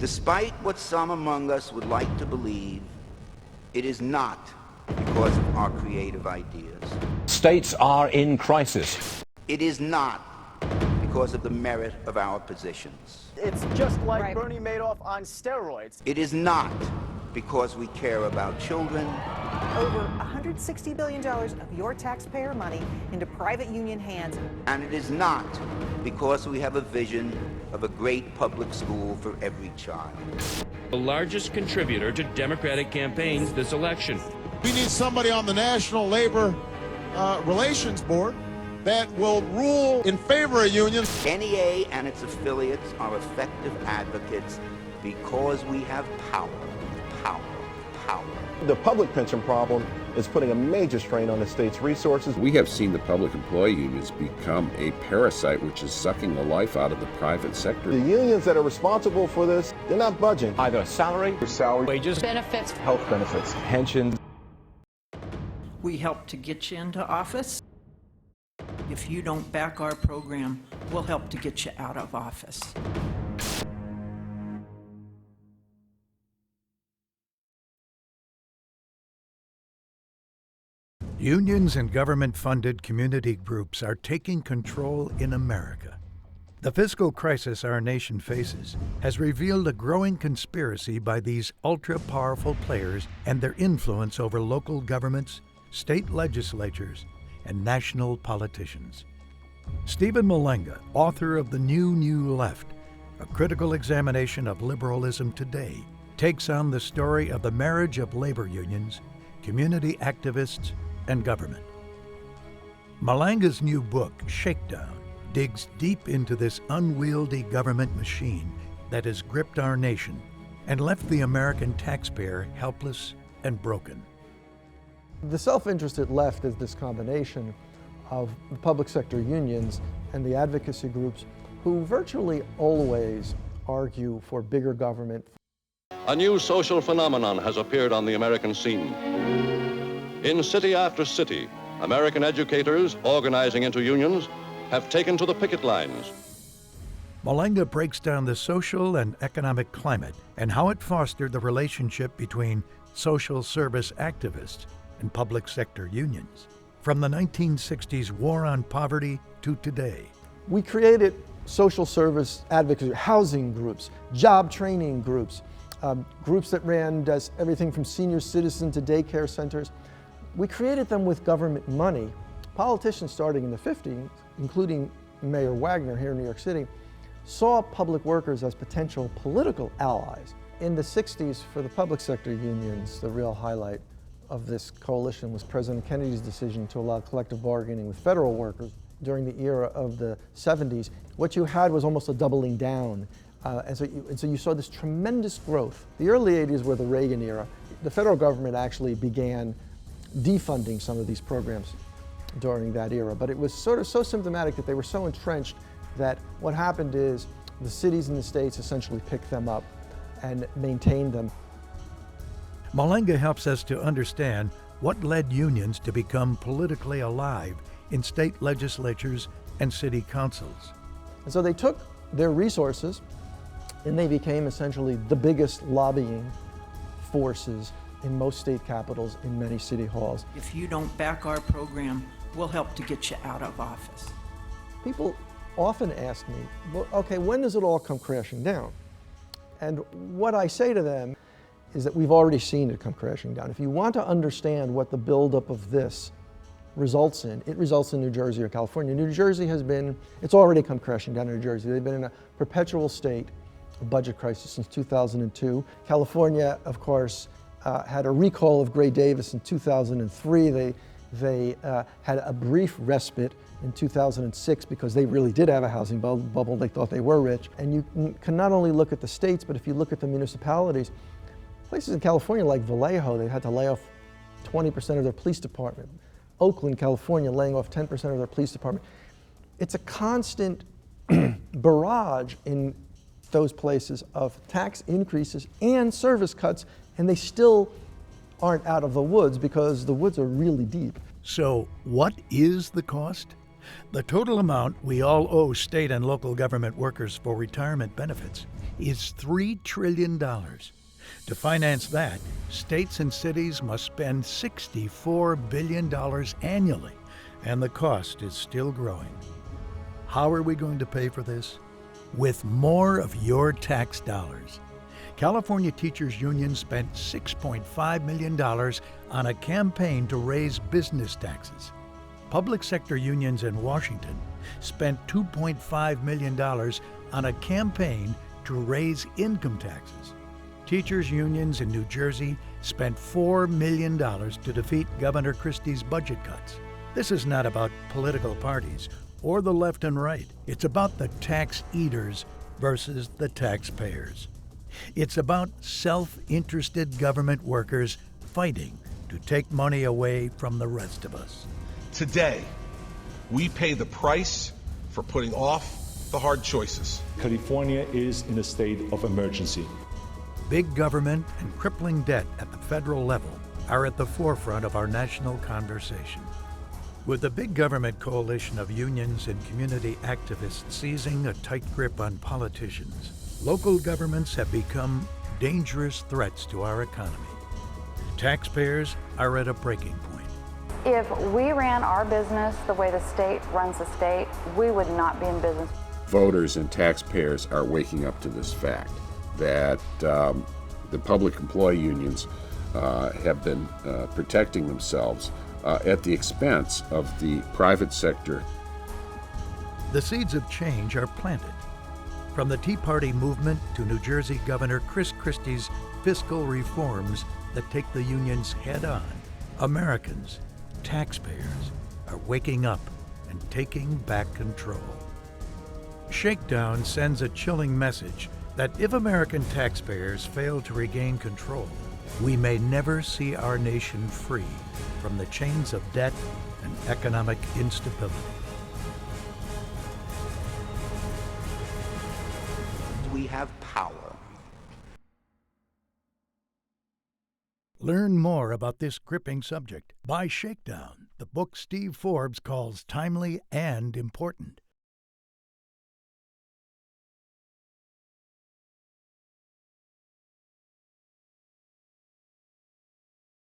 Despite what some among us would like to believe, it is not because of our creative ideas. States are in crisis. It is not because of the merit of our positions. It's just like Bernie Madoff on steroids. It is not because we care about children. Over $160 billion of your taxpayer money into private union hands. And it is not because we have a vision of a great public school for every child. The largest contributor to Democratic campaigns this election. We need somebody on the National Labor Relations Board that will rule in favor of unions. NEA and its affiliates are effective advocates because we have power. The public pension problem is putting a major strain on the state's resources. We have seen the public employee unions become a parasite which is sucking the life out of the private sector. The unions that are responsible for this, they're not budging. Either salary, wages, benefits, health benefits, pensions. we help to get you into office. If you don't back our program, we'll help to get you out of office. Unions and government-funded community groups are taking control in America. The fiscal crisis our nation faces has revealed a growing conspiracy by these ultra-powerful players and their influence over local governments, state legislatures, and national politicians. Stephen Malanga, author of The New Left, a critical examination of liberalism today, takes on the story of the marriage of labor unions, community activists, and government. Malanga's new book, Shakedown, digs deep into this unwieldy government machine that has gripped our nation and left the American taxpayer helpless and broken. The self-interested left is this combination of the public sector unions and the advocacy groups who virtually always argue for bigger government. A new social phenomenon has appeared on the American scene. In city after city, American educators, organizing into unions, have taken to the picket lines. Malanga breaks down the social and economic climate and how it fostered the relationship between social service activists and public sector unions, from the 1960s war on poverty to today. We created social service advocacy, housing groups, job training groups, groups that ran everything from senior citizen to daycare centers. We created them with government money. Politicians starting in the 50s, including Mayor Wagner here in New York City, saw public workers as potential political allies. In the 60s, for the public sector unions, the real highlight of this coalition was President Kennedy's decision to allow collective bargaining with federal workers during the era of the 70s. What you had was almost a doubling down. And so you saw this tremendous growth. The early 80s were the Reagan era. The federal government actually began defunding some of these programs during that era, but it was sort of so symptomatic that they were so entrenched that what happened is the cities and the states essentially picked them up and maintained them. Malanga helps us to understand what led unions to become politically alive in state legislatures and city councils. And so they took their resources and they became essentially the biggest lobbying forces in most state capitals, in many city halls. If you don't back our program, we'll help to get you out of office. People often ask me, well, okay, when does it all come crashing down? And what I say to them is that we've already seen it come crashing down. If you want to understand what the buildup of this results in, it results in New Jersey or California. New Jersey it's already come crashing down in New Jersey. They've been in a perpetual state of budget crisis since 2002. California, of course, had a recall of Gray Davis in 2003. They had a brief respite in 2006 because they really did have a housing bubble. They thought they were rich. And you can not only look at the states, but if you look at the municipalities, places in California like Vallejo, they had to lay off 20% of their police department. Oakland, California, laying off 10% of their police department. It's a constant barrage in those places of tax increases and service cuts, and they still aren't out of the woods because the woods are really deep. So what is the cost? The total amount we all owe state and local government workers for retirement benefits is $3 trillion. To finance that, states and cities must spend $64 billion annually, and the cost is still growing. How are we going to pay for this? With more of your tax dollars. California Teachers Union spent $6.5 million on a campaign to raise business taxes. Public sector unions in Washington spent $2.5 million on a campaign to raise income taxes. Teachers unions in New Jersey spent $4 million to defeat Governor Christie's budget cuts. This is not about political parties or the left and right. It's about the tax eaters versus the taxpayers. It's about self-interested government workers fighting to take money away from the rest of us. Today, we pay the price for putting off the hard choices. California is in a state of emergency. Big government and crippling debt at the federal level are at the forefront of our national conversation. With the big government coalition of unions and community activists seizing a tight grip on politicians, local governments have become dangerous threats to our economy. Taxpayers are at a breaking point. If we ran our business the way the state runs the state, we would not be in business. Voters and taxpayers are waking up to this fact that the public employee unions have been protecting themselves at the expense of the private sector. The seeds of change are planted. From the Tea Party movement to New Jersey Governor Chris Christie's fiscal reforms that take the unions head on, Americans, taxpayers, are waking up and taking back control. Shakedown sends a chilling message that if American taxpayers fail to regain control, we may never see our nation free from the chains of debt and economic instability. We have power. Learn more about this gripping subject. Buy Shakedown, the book Steve Forbes calls timely and important.